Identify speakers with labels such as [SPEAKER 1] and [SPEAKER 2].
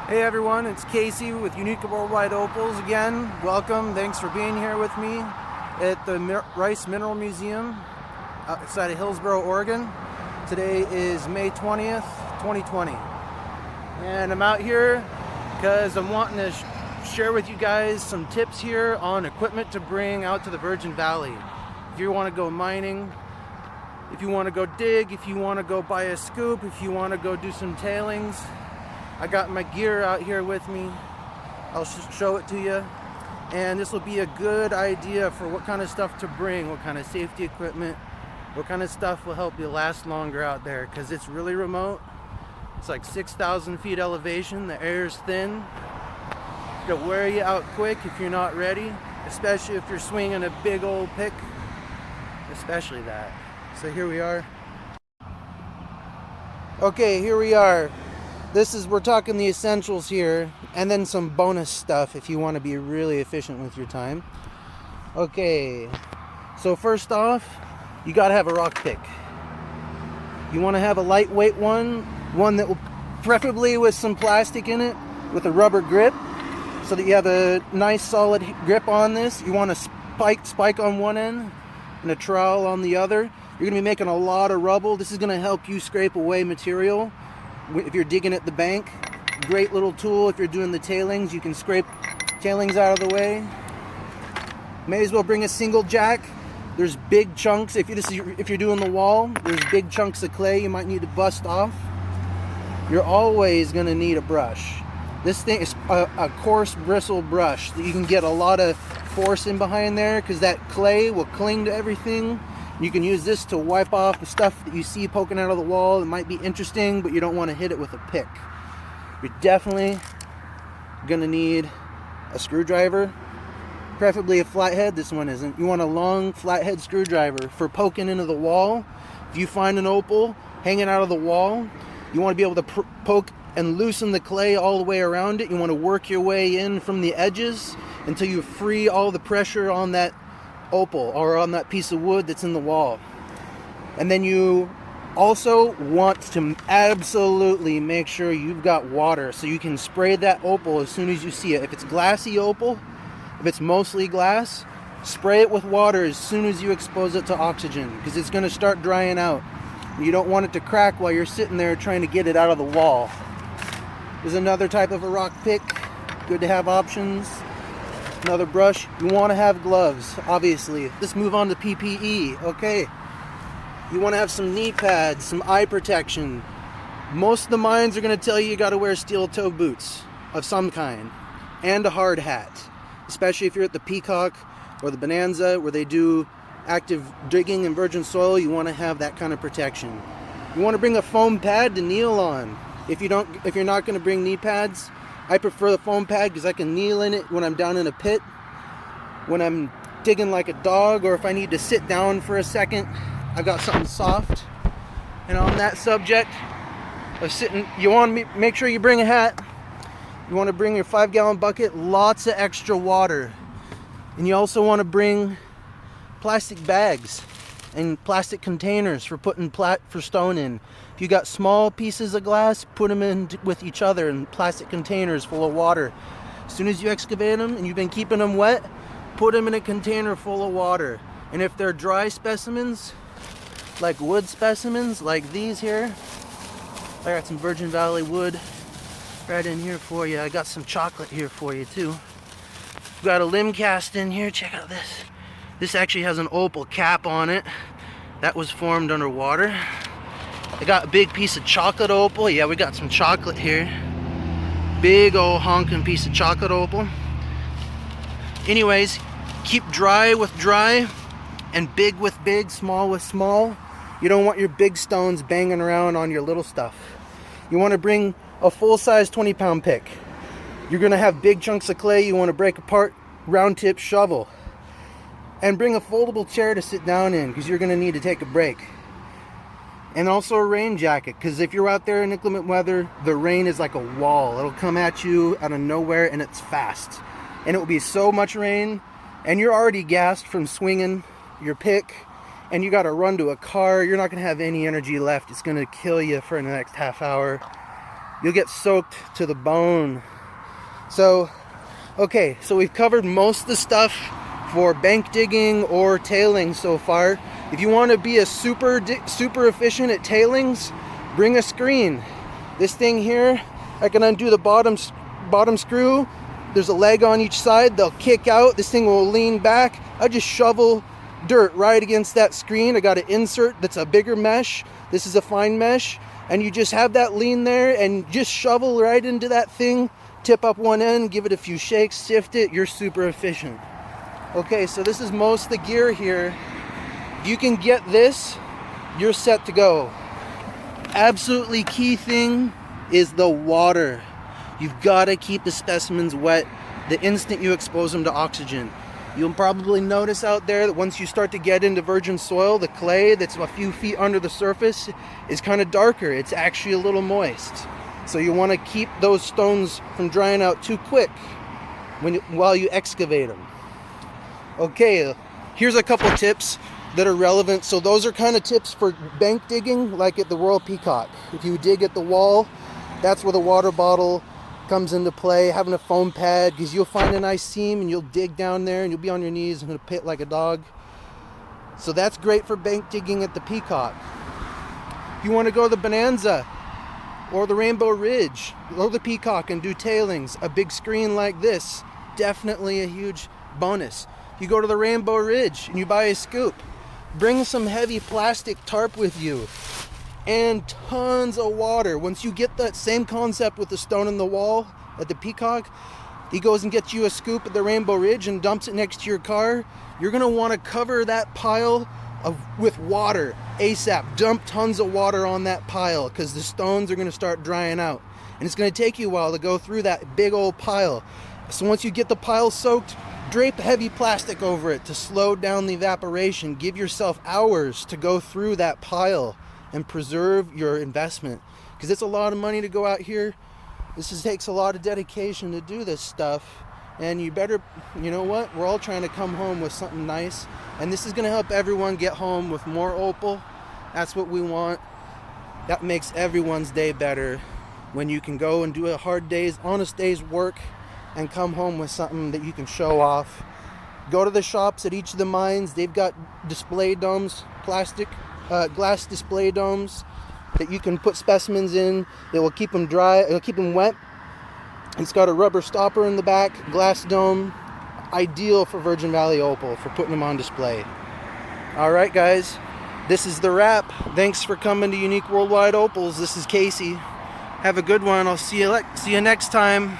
[SPEAKER 1] Hey everyone, it's Casey with Unique Worldwide Opals again. Welcome, thanks for being here with me at the Rice Mineral Museum outside of Hillsboro, Oregon. Today is May 20th, 2020. And I'm out here because I'm wanting to share with you guys some tips here on equipment to bring out to the Virgin Valley. If you want to go mining, if you want to go dig, if you want to go buy a scoop, if you want to go do some tailings, I got my gear out here with me. I'll show it to you. And this will be a good idea for what kind of stuff to bring, what kind of safety equipment, what kind of stuff will help you last longer out there, because it's really remote. It's like 6,000 feet elevation, the air is thin. It'll wear you out quick if you're not ready, especially if you're swinging a big old pick, especially that. So here we are. Okay, here we are. We're talking the essentials here, and then some bonus stuff if you want to be really efficient with your time. Okay, so first off, you got to have a rock pick. You want to have a lightweight one that will, preferably with some plastic in it, with a rubber grip, so that you have a nice solid grip on this. You want a spike on one end and a trowel on the other. You're going to be making a lot of rubble. This is going to help you scrape away material. If you're digging at the bank, great little tool. If you're doing the tailings, you can scrape tailings out of the way. May as well bring a single jack. There's big chunks. If you're doing the wall, there's big chunks of clay you might need to bust off. You're always going to need a brush. This thing is a coarse bristle brush that you can get a lot of force in behind there, because that clay will cling to everything. You can use this to wipe off the stuff that you see poking out of the wall. It might be interesting, but you don't want to hit it with a pick. You're definitely going to need a screwdriver, preferably a flathead. This one isn't. You want a long flathead screwdriver for poking into the wall. If you find an opal hanging out of the wall, you want to be able to poke and loosen the clay all the way around it. You want to work your way in from the edges until you free all the pressure on that opal or on that piece of wood that's in the wall. And then you also want to absolutely make sure you've got water, so you can spray that opal as soon as you see it. If it's glassy opal, if it's mostly glass, spray it with water as soon as you expose it to oxygen, because it's going to start drying out. You don't want it to crack while you're sitting there trying to get it out of the wall. There's another type of a rock pick. Good to have options. Another brush. You want to have gloves, obviously. Let's move on to PPE. Okay, you want to have some knee pads, some eye protection. Most of the mines are going to tell you got to wear steel toe boots of some kind and a hard hat, especially if you're at the Peacock or the Bonanza where they do active digging in virgin soil. You want to have that kind of protection. You want to bring a foam pad to kneel on. If you're not going to bring knee pads, I prefer the foam pad because I can kneel in it when I'm down in a pit, when I'm digging like a dog, or if I need to sit down for a second. I've got something soft. And on that subject of sitting, you want to make sure you bring a hat. You want to bring your 5-gallon bucket, lots of extra water. And you also want to bring plastic bags and plastic containers for putting for stone in. If you got small pieces of glass, put them in with each other in plastic containers full of water. As soon as you excavate them and you've been keeping them wet, put them in a container full of water. And if they're dry specimens, like wood specimens like these here, I got some Virgin Valley wood right in here for you. I got some chocolate here for you too. Got a limb cast in here. Check out this. This actually has an opal cap on it. That was formed underwater. I got a big piece of chocolate opal. Yeah, we got some chocolate here. Big old honking piece of chocolate opal. Anyways, keep dry with dry and big with big, small with small. You don't want your big stones banging around on your little stuff. You want to bring a full-size 20-pound pick. You're going to have big chunks of clay you want to break apart, round tip shovel. And bring a foldable chair to sit down in, because you're going to need to take a break. And also a rain jacket, because if you're out there in inclement weather, the rain is like a wall. It'll come at you out of nowhere, and it's fast. And it will be so much rain, and you're already gassed from swinging your pick, and you got to run to a car. You're not going to have any energy left. It's going to kill you for the next half hour. you'll get soaked to the bone. So, okay, so we've covered most of the stuff for bank digging or tailing so far. If you want to be a super efficient at tailings, bring a screen. This thing here, I can undo the bottom screw. There's a leg on each side. They'll kick out. This thing will lean back. I just shovel dirt right against that screen. I got an insert that's a bigger mesh. This is a fine mesh. And you just have that lean there and just shovel right into that thing. Tip up one end, give it a few shakes, sift it. You're super efficient. Okay, so this is most of the gear here. If you can get this, you're set to go. Absolutely key thing is the water. You've got to keep the specimens wet the instant you expose them to oxygen. You'll probably notice out there that once you start to get into virgin soil, the clay that's a few feet under the surface is kind of darker. It's actually a little moist. So you want to keep those stones from drying out too quick while you excavate them. Okay, here's a couple tips that are relevant. So those are kind of tips for bank digging, like at the Royal Peacock. If you dig at the wall, that's where the water bottle comes into play. Having a foam pad, because you'll find a nice seam and you'll dig down there and you'll be on your knees in a pit like a dog. So that's great for bank digging at the Peacock. If you want to go to the Bonanza or the Rainbow Ridge or the Peacock and do tailings, a big screen like this, definitely a huge bonus. You go to the Rainbow Ridge and you buy a scoop. Bring some heavy plastic tarp with you and tons of water. Once you get that same concept with the stone in the wall at the Peacock, he goes and gets you a scoop at the Rainbow Ridge and dumps it next to your car. You're going to want to cover that pile with water ASAP. Dump tons of water on that pile because the stones are going to start drying out. And it's going to take you a while to go through that big old pile. So once you get the pile soaked, drape heavy plastic over it to slow down the evaporation. Give yourself hours to go through that pile and preserve your investment, because it's a lot of money to go out here. Takes a lot of dedication to do this stuff, and you better, you know what, we're all trying to come home with something nice, and this is going to help everyone get home with more opal. That's what we want. That makes everyone's day better when you can go and do a honest day's work and come home with something that you can show off. Go to the shops at each of the mines. They've got display domes, glass display domes that you can put specimens in. It will keep them dry, it'll keep them wet. It's got a rubber stopper in the back, glass dome, ideal for Virgin Valley opal, for putting them on display. All right, guys, this is the wrap. Thanks for coming to Unique Worldwide Opals. This is Casey. Have a good one. I'll see you next time.